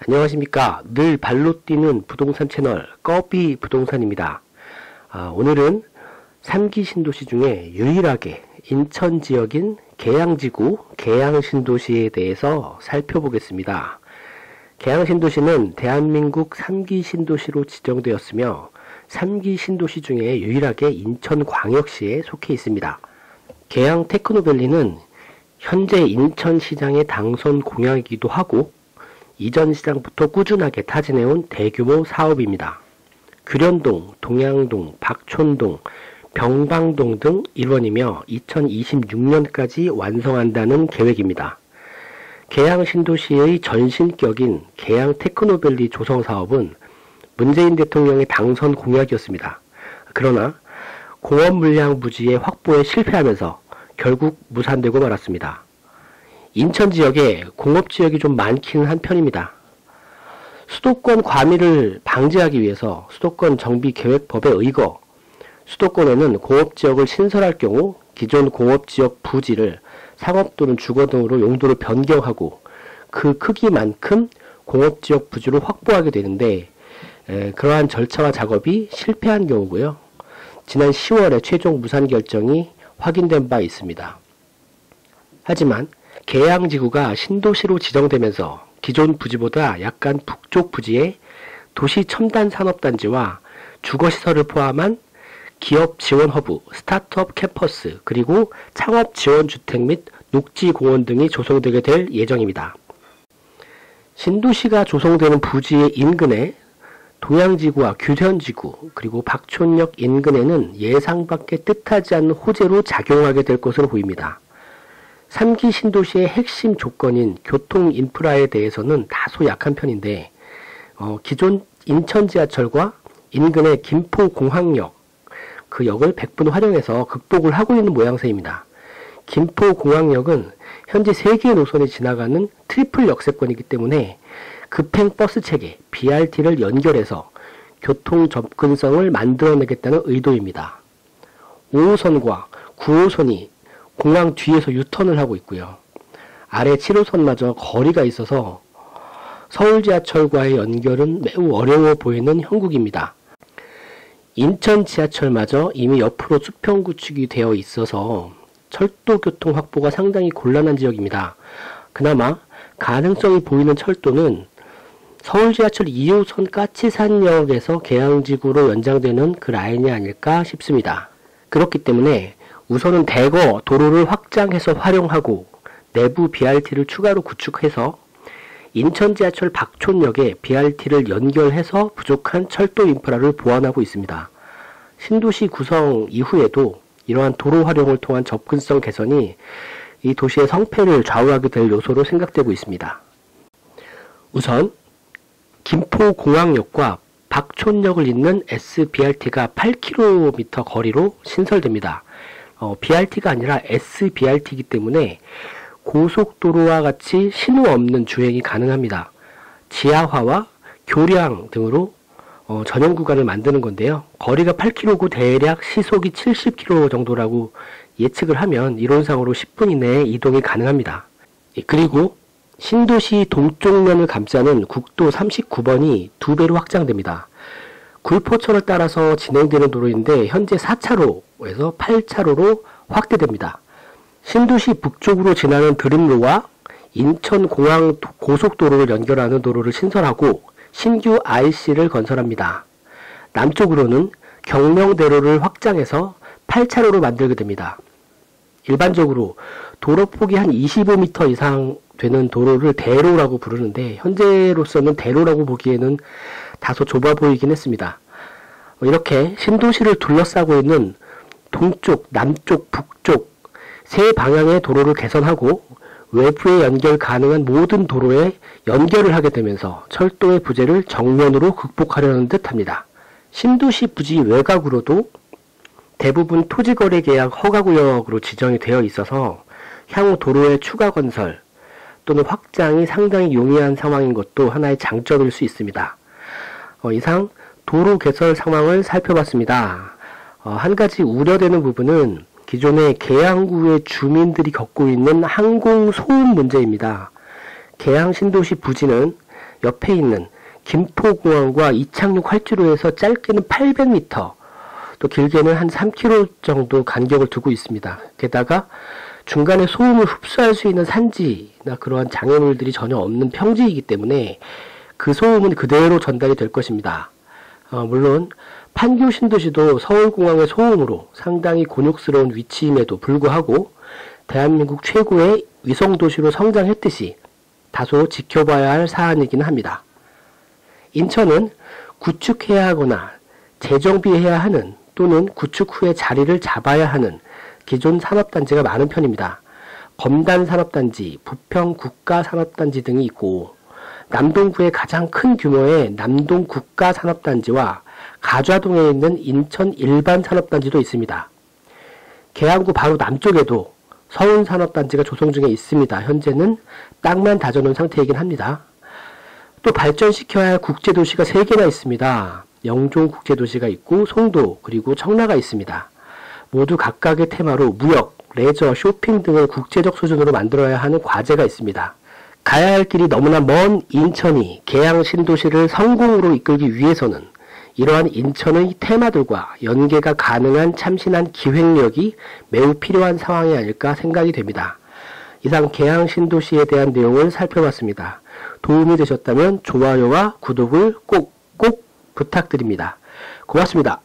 안녕하십니까. 늘 발로 뛰는 부동산 채널 꺼비 부동산입니다. 오늘은 3기 신도시 중에 유일하게 인천 지역인 계양지구 계양신도시에 대해서 살펴보겠습니다. 계양신도시는 대한민국 3기 신도시로 지정되었으며 3기 신도시 중에 유일하게 인천광역시에 속해 있습니다. 계양 테크노밸리는 현재 인천시장의 당선 공약이기도 하고 이전 시장부터 꾸준하게 타진해온 대규모 사업입니다. 규련동, 동양동, 박촌동, 병방동 등 일원이며 2026년까지 완성한다는 계획입니다. 계양 신도시의 전신격인 계양 테크노밸리 조성 사업은 문재인 대통령의 당선 공약이었습니다. 그러나 공업 물량 부지의 확보에 실패하면서 결국 무산되고 말았습니다. 인천 지역에 공업지역이 좀 많기는 한 편입니다. 수도권 과밀을 방지하기 위해서 수도권 정비계획법에 의거 수도권에는 공업지역을 신설할 경우 기존 공업지역 부지를 상업 또는 주거 등으로 용도를 변경하고 그 크기만큼 공업지역 부지로 확보하게 되는데 그러한 절차와 작업이 실패한 경우고요. 지난 10월에 최종 무산 결정이 확인된 바 있습니다. 하지만 계양지구가 신도시로 지정되면서 기존 부지보다 약간 북쪽 부지에 도시첨단산업단지와 주거시설을 포함한 기업지원허브, 스타트업 캠퍼스, 그리고 창업지원주택 및 녹지공원 등이 조성되게 될 예정입니다. 신도시가 조성되는 부지의 인근에 동양지구와 규련지구, 그리고 박촌역 인근에는 예상밖의 뜻하지 않는 호재로 작용하게 될 것으로 보입니다. 3기 신도시의 핵심 조건인 교통 인프라에 대해서는 다소 약한 편인데 기존 인천 지하철과 인근의 김포공항역 그 역을 100분 활용해서 극복을 하고 있는 모양새입니다. 김포공항역은 현재 3개의 노선이 지나가는 트리플 역세권이기 때문에 급행 버스 체계 BRT를 연결해서 교통 접근성을 만들어내겠다는 의도입니다. 5호선과 9호선이 공항 뒤에서 유턴을 하고 있고요. 아래 7호선마저 거리가 있어서 서울 지하철과의 연결은 매우 어려워 보이는 형국입니다. 인천 지하철마저 이미 옆으로 수평 구축이 되어 있어서 철도 교통 확보가 상당히 곤란한 지역입니다. 그나마 가능성이 보이는 철도는 서울 지하철 2호선 까치산역에서 계양지구로 연장되는 그 라인이 아닐까 싶습니다. 그렇기 때문에 우선은 대거 도로를 확장해서 활용하고 내부 BRT를 추가로 구축해서 인천 지하철 박촌역에 BRT를 연결해서 부족한 철도 인프라를 보완하고 있습니다. 신도시 구성 이후에도 이러한 도로 활용을 통한 접근성 개선이 이 도시의 성패를 좌우하게 될 요소로 생각되고 있습니다. 우선 김포공항역과 박촌역을 잇는 SBRT가 8km 거리로 신설됩니다. BRT가 아니라 SBRT이기 때문에 고속도로와 같이 신호 없는 주행이 가능합니다. 지하화와 교량 등으로 전용 구간을 만드는 건데요. 거리가 8km고 대략 시속이 70km 정도라고 예측을 하면 이론상으로 10분 이내에 이동이 가능합니다. 그리고 신도시 동쪽면을 감싸는 국도 39번이 2배로 확장됩니다. 굴포천을 따라서 진행되는 도로인데 현재 4차로에서 8차로로 확대됩니다. 신도시 북쪽으로 지나는 드림로와 인천공항 고속도로를 연결하는 도로를 신설하고 신규 IC를 건설합니다. 남쪽으로는 경명대로를 확장해서 8차로로 만들게 됩니다. 일반적으로 도로폭이 한 25m 이상 되는 도로를 대로라고 부르는데 현재로서는 대로라고 보기에는 다소 좁아 보이긴 했습니다. 이렇게 신도시를 둘러싸고 있는 동쪽, 남쪽, 북쪽 세 방향의 도로를 개선하고 외부에 연결 가능한 모든 도로에 연결을 하게 되면서 철도의 부재를 정면으로 극복하려는 듯합니다. 신도시 부지 외곽으로도 대부분 토지거래계약 허가구역으로 지정이 되어 있어서 향후 도로의 추가 건설 또는 확장이 상당히 용이한 상황인 것도 하나의 장점일 수 있습니다. 이상 도로 개설 상황을 살펴봤습니다. 한 가지 우려되는 부분은 기존의 계양구의 주민들이 겪고 있는 항공 소음 문제입니다. 계양 신도시 부지는 옆에 있는 김포공항과 이착륙 활주로에서 짧게는 800m, 또 길게는 한 3km 정도 간격을 두고 있습니다. 게다가 중간에 소음을 흡수할 수 있는 산지나 그러한 장애물들이 전혀 없는 평지이기 때문에 그 소음은 그대로 전달이 될 것입니다. 물론 판교 신도시도 서울공항의 소음으로 상당히 곤욕스러운 위치임에도 불구하고 대한민국 최고의 위성도시로 성장했듯이 다소 지켜봐야 할 사안이긴 합니다. 인천은 구축해야 하거나 재정비해야 하는 또는 구축 후에 자리를 잡아야 하는 기존 산업단지가 많은 편입니다. 검단산업단지, 부평국가산업단지 등이 있고 남동구의 가장 큰 규모의 남동국가산업단지와 가좌동에 있는 인천 일반산업단지도 있습니다. 계양구 바로 남쪽에도 서운산업단지가 조성 중에 있습니다. 현재는 땅만 다져놓은 상태이긴 합니다. 또 발전시켜야 할 국제도시가 3개나 있습니다. 영종국제도시가 있고 송도 그리고 청라가 있습니다. 모두 각각의 테마로 무역, 레저, 쇼핑 등을 국제적 수준으로 만들어야 하는 과제가 있습니다. 가야 할 길이 너무나 먼 인천이 계양 신도시를 성공으로 이끌기 위해서는 이러한 인천의 테마들과 연계가 가능한 참신한 기획력이 매우 필요한 상황이 아닐까 생각이 됩니다. 이상 계양 신도시에 대한 내용을 살펴봤습니다. 도움이 되셨다면 좋아요와 구독을 꼭 부탁드립니다. 고맙습니다.